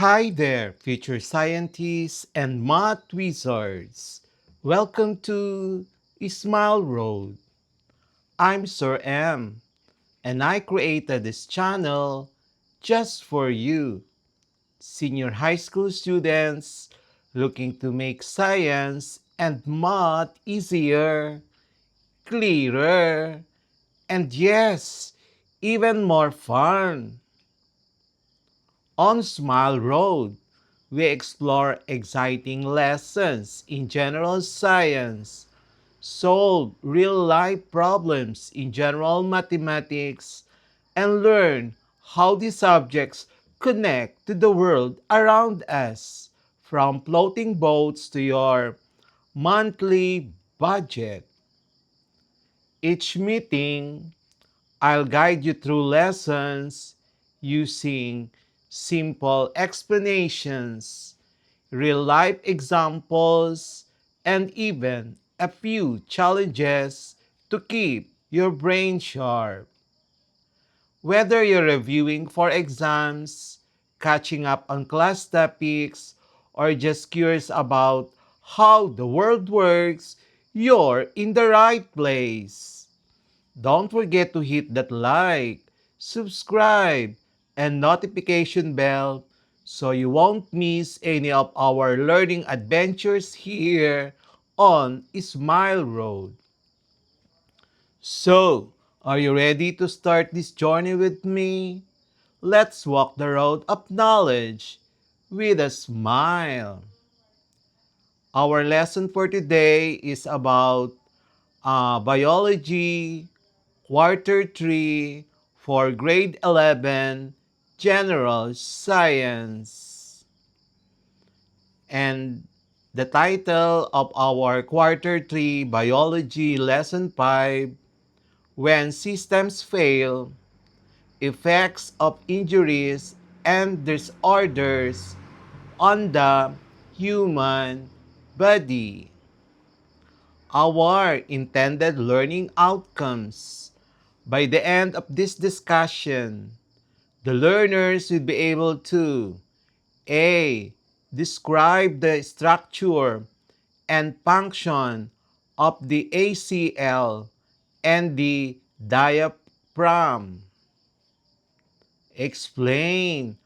Hi there, future scientists and math wizards. Welcome to Smile Road. I'm Sir M, and I created this channel just for you, senior high school students looking to make science and math easier, clearer, and yes, even more fun. On Smile Road, we explore exciting lessons in general science, solve real life problems in general mathematics, and learn how these subjects connect to the world around us, from floating boats to your monthly budget. Each meeting, I'll guide you through lessons using simple explanations, real life examples, and even a few challenges to keep your brain sharp. Whether you're reviewing for exams, catching up on class topics, or just curious about how the world works, you're in the right place. Don't forget to hit that like, subscribe, and notification bell so you won't miss any of our learning adventures here on Smile Road. So, are you ready to start this journey with me? Let's walk the road of knowledge with a smile. Our lesson for today is about biology, quarter 3 for grade 11 general science. And the title of our quarter 3 biology lesson 5, when systems fail, effects of injuries and disorders on the human body. Our intended learning outcomes. By the end of this discussion, the learners will be able to A. Describe the structure and function of the ACL and the diaphragm. Explain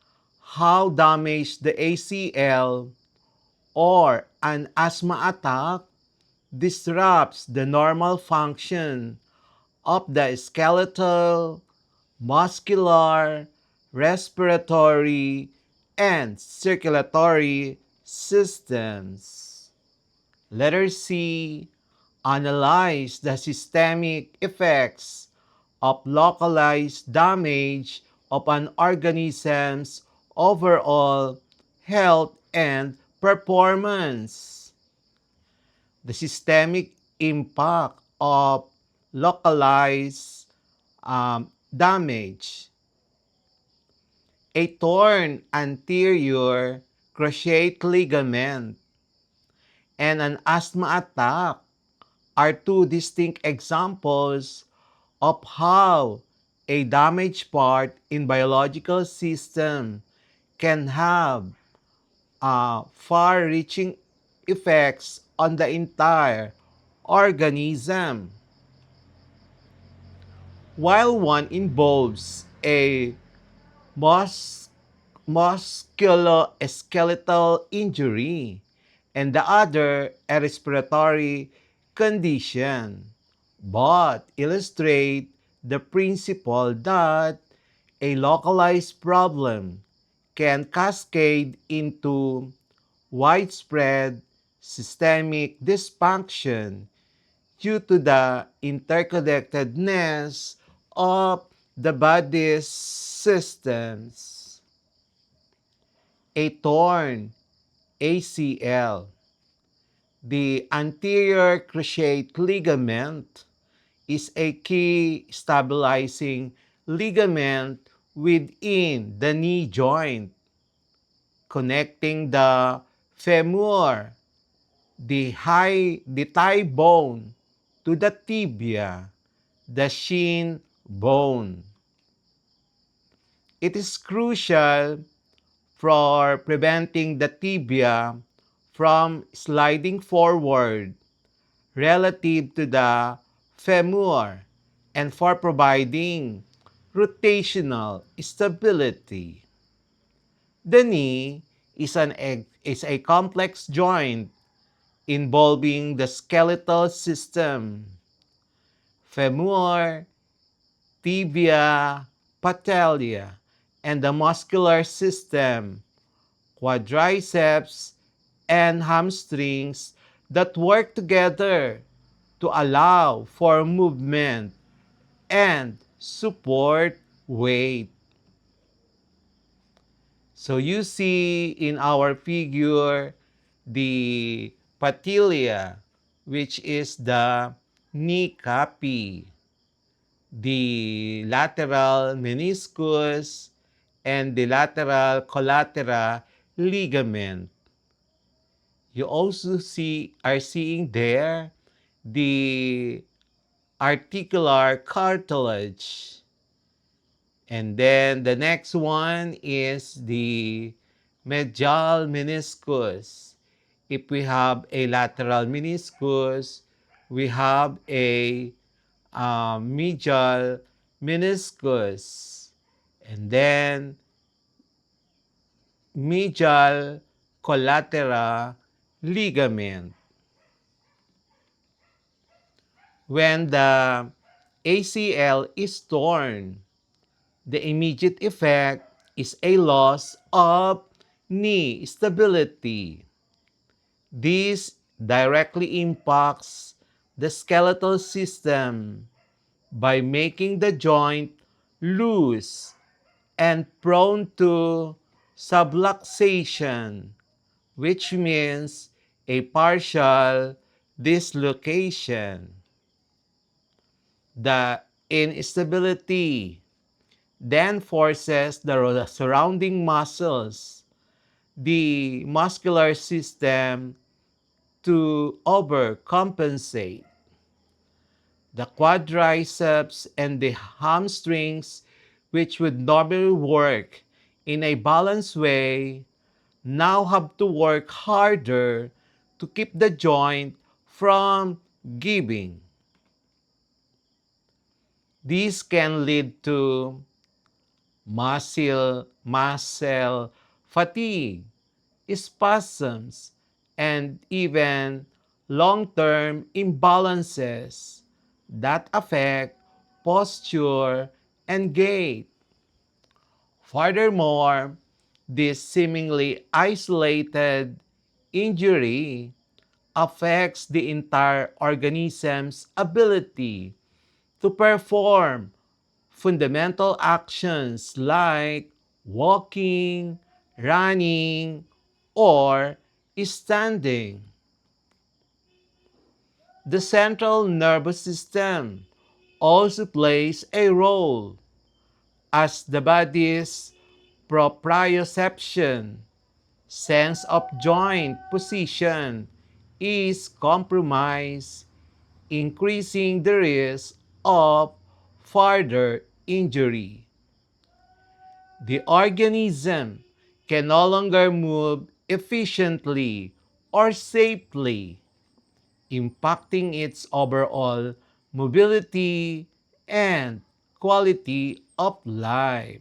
how damage the ACL or an asthma attack disrupts the normal function of the skeletal, muscular, respiratory, and circulatory systems. Letter C. Analyze the systemic effects of localized damage of an organism's overall health and performance. The systemic impact of localized damage. A torn anterior cruciate ligament and an asthma attack are two distinct examples of how a damaged part in biological system can have far-reaching effects on the entire organism. While one involves a mus- musculoskeletal injury and the other a respiratory condition, but illustrate the principle that a localized problem can cascade into widespread systemic dysfunction due to the interconnectedness of the body's systems. A torn ACL. The anterior cruciate ligament is a key stabilizing ligament within the knee joint, connecting the femur, the thigh bone, to the tibia, the shin bone. It is crucial for preventing the tibia from sliding forward relative to the femur and for providing rotational stability. The knee is a complex joint involving the skeletal system, femur, tibia, patella, and the muscular system, quadriceps, and hamstrings that work together to allow for movement and support weight. So you see in our figure the patella, which is the kneecap, the lateral meniscus, and the lateral collateral ligament. You also are seeing there the articular cartilage. And then the next one is the medial meniscus. If we have a lateral meniscus, we have a medial meniscus. And then medial collateral ligament. When the ACL is torn, the immediate effect is a loss of knee stability. This directly impacts the skeletal system by making the joint loose and prone to subluxation, which means a partial dislocation. The instability then forces the surrounding muscles, the muscular system, to overcompensate. The quadriceps and the hamstrings, which would normally work in a balanced way, now have to work harder to keep the joint from giving. This can lead to muscle fatigue, spasms, and even long-term imbalances that affect posture and gait. Furthermore, this seemingly isolated injury affects the entire organism's ability to perform fundamental actions like walking, running, or standing. The central nervous system also plays a role as the body's proprioception, sense of joint position, is compromised, increasing the risk of further injury. The organism can no longer move efficiently or safely, impacting its overall mobility and quality of life.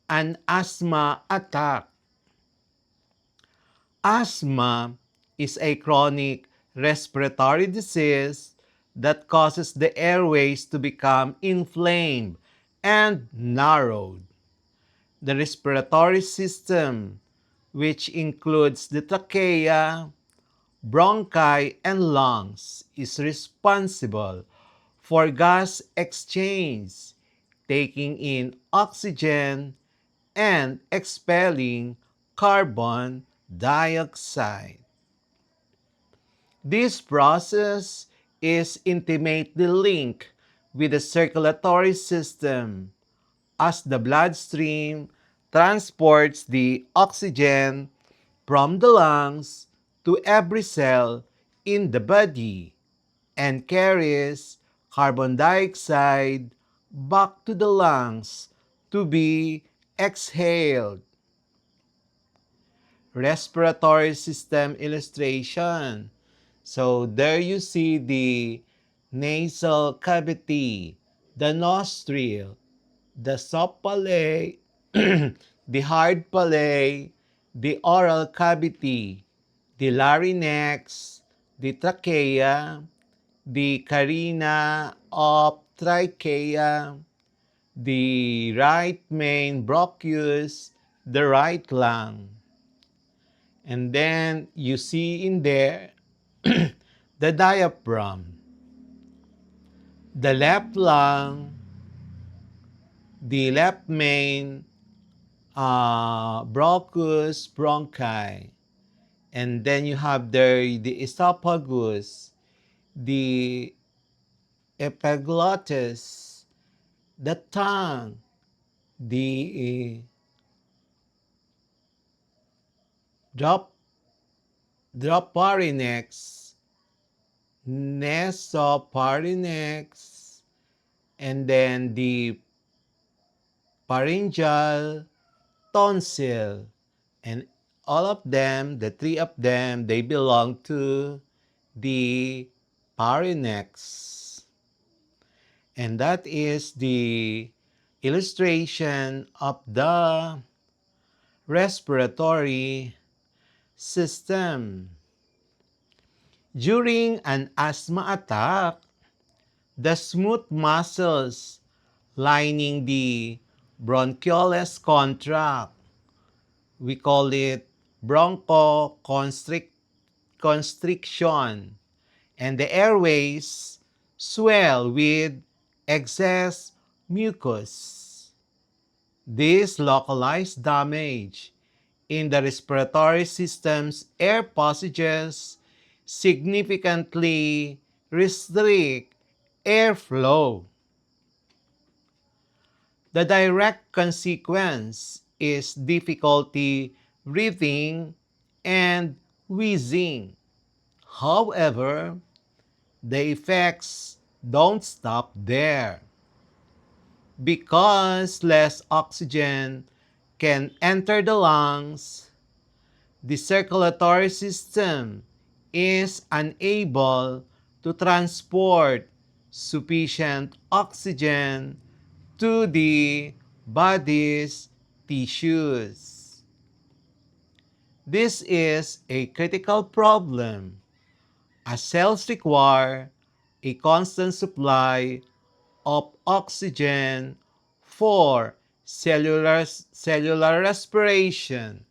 An asthma attack. Asthma is a chronic respiratory disease that causes the airways to become inflamed and narrowed. The respiratory system, which includes the trachea, bronchi, and lungs, is responsible for gas exchange, taking in oxygen and expelling carbon dioxide. This process is intimately linked with the circulatory system as the bloodstream transports the oxygen from the lungs to every cell in the body and carries carbon dioxide back to the lungs to be exhaled. respiratory system illustration. So there you see the nasal cavity, the nostril, the soft palate, the hard palate, the oral cavity, the larynx, the trachea, the carina of trachea, the right main bronchus, the right lung. And then you see in there the diaphragm, the left lung, the left main bronchus bronchi. And then you have there the esophagus, the epiglottis, the tongue, the drop, dropharynx, nasopharynx, and then the pharyngeal tonsil. And all of them, the three of them, they belong to the pharynx. And that is the illustration of the respiratory system. During an asthma attack, the smooth muscles lining the bronchioles contract. We call it bronchoconstriction, and the airways swell with excess mucus. This localized damage in the respiratory system's air passages significantly restrict airflow. The direct consequence is difficulty breathing and wheezing. However, the effects don't stop there. Because less oxygen can enter the lungs, the circulatory system is unable to transport sufficient oxygen to the body's tissues. This is a critical problem, as cells require a constant supply of oxygen for cellular respiration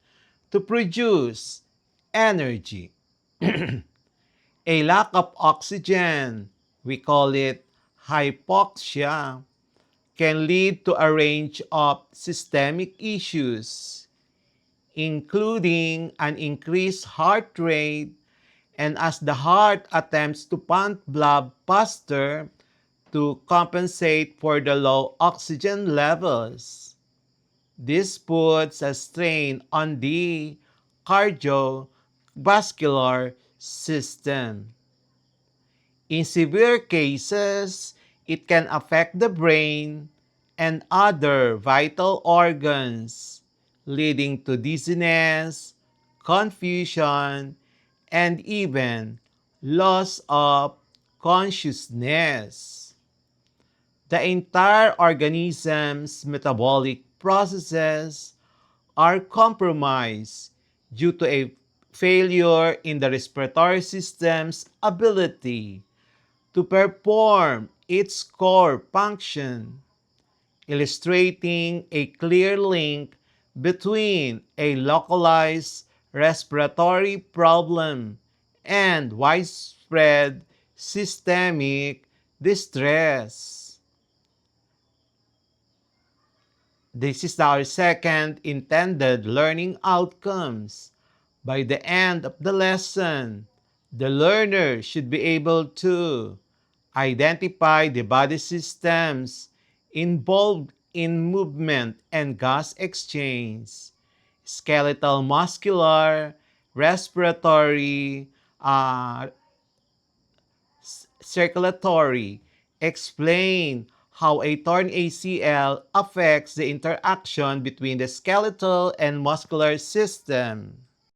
to produce energy. A lack of oxygen, we call it hypoxia, can lead to a range of systemic issues, including an increased heart rate, and as the heart attempts to pump blood faster to compensate for the low oxygen levels. This puts a strain on the cardiovascular system. In severe cases, it can affect the brain and other vital organs, leading to dizziness, confusion, and even loss of consciousness. The entire organism's metabolic processes are compromised due to a failure in the respiratory system's ability to perform its core function, illustrating a clear link between a localized respiratory problem and widespread systemic distress. This is our second intended learning outcomes. By the end of the lesson, the learner should be able to identify the body systems involved in movement and gas exchange, skeletal, muscular, respiratory, circulatory. Explain how a torn ACL affects the interaction between the skeletal and muscular system.